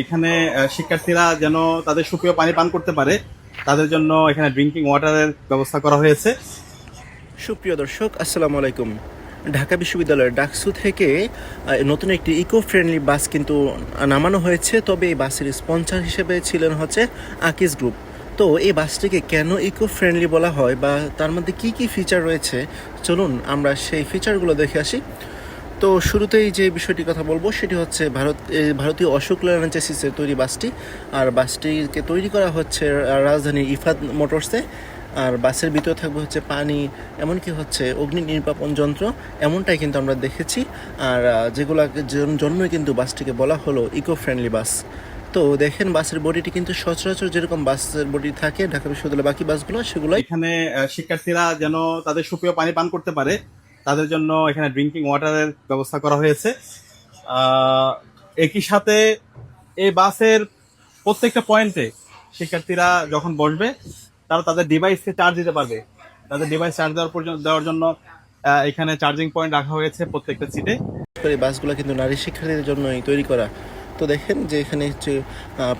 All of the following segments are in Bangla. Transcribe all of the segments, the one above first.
এখানে শিক্ষার্থীরা যেন তাদের সুপেয় পানি পান করতে পারে তাদের জন্য এখানে ড্রিঙ্কিং ওয়াটারের ব্যবস্থা করা হয়েছে। সুপ্রিয় দর্শক, আসসালামু আলাইকুম। ঢাকা বিশ্ববিদ্যালয়ের ডাকসু থেকে নতুন একটি ইকো ফ্রেন্ডলি বাস কিন্তু নামানো হয়েছে। তবে এই বাসের স্পন্সর হিসেবে ছিলেন হচ্ছে আকিজ গ্রুপ। তো এই বাসটিকে কেন ইকো ফ্রেন্ডলি বলা হয় বা তার মধ্যে কি কি ফিচার রয়েছে, চলুন আমরা সেই ফিচারগুলো দেখে আসি। তো শুরুতেই যে বিষয়টি কথা বলবো সেটি হচ্ছে ভারতীয় অশোক লেল্যান্ড চেসিসের তৈরি বাসটি। আর বাসটিকে তৈরি করা হচ্ছে রাজধানীর ইফাদ মোটরসে। আর বাসের ভিতরে থাকবে হচ্ছে পানি, এমনকি হচ্ছে অগ্নি নির্বাপন যন্ত্র, এমনটাই কিন্তু আমরা দেখেছি। আর যেগুলোর জন্যই কিন্তু বাসটিকে বলা হলো ইকো ফ্রেন্ডলি বাস। তো দেখেন বাসের বডিটি কিন্তু সচরাচর যেরকম বাসের বডি থাকে ঢাকা বিশ্ববিদ্যালয়ের বাকি বাসগুলো, সেগুলো এখানে শিক্ষার্থীরা যেন তাদের সুপেয় পানি পান করতে পারে তাদের জন্য এখানে ড্রিঙ্কিং ওয়াটারের ব্যবস্থা করা হয়েছে। একই সাথে এই বাসের প্রত্যেকটা পয়েন্টে শিক্ষার্থীরা যখন বসবে তারা তাদের ডিভাইসকে চার্জ দিতে পারবে। তাদের ডিভাইস চার্জ দেওয়ার জন্য এখানে চার্জিং পয়েন্ট রাখা হয়েছে প্রত্যেকটা সিটে। এই বাসগুলো কিন্তু নারী শিক্ষার্থীদের জন্যই তৈরি করা। তো দেখেন যে এখানে হচ্ছে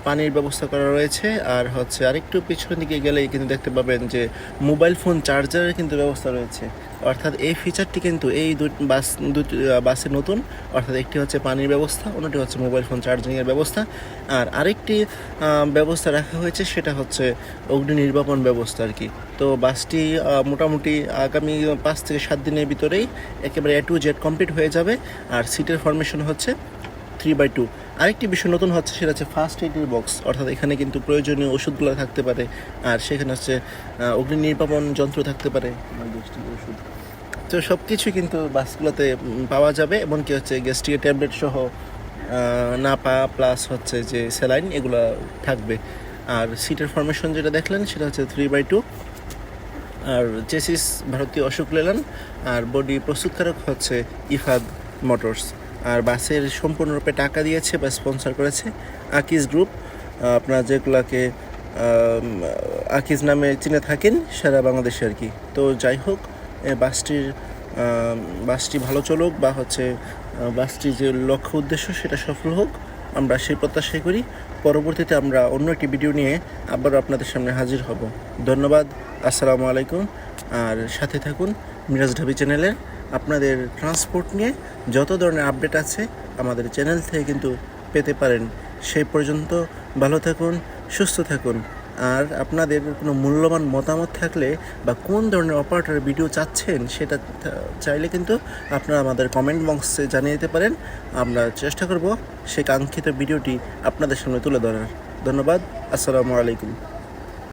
পানির ব্যবস্থা করা রয়েছে। আর হচ্ছে আরেকটু পিছনের দিকে গেলেই কিন্তু দেখতে পাবেন যে মোবাইল ফোন চার্জারের কিন্তু ব্যবস্থা রয়েছে। অর্থাৎ এই ফিচারটি কিন্তু এই দুটি বাসে নতুন। অর্থাৎ একটি হচ্ছে পানির ব্যবস্থা, অন্যটি হচ্ছে মোবাইল ফোন চার্জিংয়ের ব্যবস্থা। আর আরেকটি ব্যবস্থা রাখা হয়েছে, সেটা হচ্ছে অগ্নি নির্বাপন ব্যবস্থা আর কি। তো বাসটি মোটামুটি আগামী 5 থেকে 7 দিনের ভিতরেই একেবারে A to Z কমপ্লিট হয়ে যাবে। আর সিটের ফরমেশন হচ্ছে 3/2। আরেকটি বিষয় নতুন হচ্ছে, সেটা হচ্ছে ফার্স্ট এইডের বক্স। অর্থাৎ এখানে কিন্তু প্রয়োজনীয় ওষুধগুলো থাকতে পারে। আর সেখানে হচ্ছে অগ্নি নির্বাপন যন্ত্র থাকতে পারে, ওষুধ। তো সব কিছুই কিন্তু বাসগুলোতে পাওয়া যাবে। এমনকি হচ্ছে গ্যাস্ট্রিকের ট্যাবলেট সহ নাপা প্লাস হচ্ছে যে স্যালাইন, এগুলো থাকবে। আর সিটের ফরমেশন যেটা দেখলেন সেটা হচ্ছে 3/2। আর চেসিস ভারতীয় অশোক লেল্যান্ড, আর বডি প্রস্তুতকারক হচ্ছে ইফাদ মোটরস। আর বাসের সম্পূর্ণরূপে টাকা দিয়েছে বা স্পন্সর করেছে আকিজ গ্রুপ। আপনারা যেগুলোকে আকিজ নামে চিনে থাকেন সারা বাংলাদেশে আর কি। তো যাই হোক, বাসটি ভালো চলুক বা হচ্ছে বাসটির যে লক্ষ্য উদ্দেশ্য সেটা সফল হোক, আমরা সেই প্রত্যাশাই করি। পরবর্তীতে আমরা অন্য একটি ভিডিও নিয়ে আবারও আপনাদের সামনে হাজির হব। ধন্যবাদ, আসসালামু আলাইকুম। আর সাথে থাকুন মিরাজ ঢাবি চ্যানেলের। আপনাদের ট্রান্সপোর্ট নিয়ে যত ধরনের আপডেট আছে আমাদের চ্যানেল থেকে কিন্তু পেতে পারেন। সেই পর্যন্ত ভালো থাকুন, সুস্থ থাকুন। আর আপনাদের কোনো মূল্যবান মতামত থাকলে বা কোন ধরনের অপারেটরের ভিডিও চাচ্ছেন সেটা চাইলে কিন্তু আপনারা আমাদের কমেন্ট বক্সে জানিয়ে দিতে পারেন। আমরা চেষ্টা করব সেই কাঙ্ক্ষিত ভিডিওটি আপনাদের সামনে তুলে ধরার। ধন্যবাদ, আসসালামু আলাইকুম।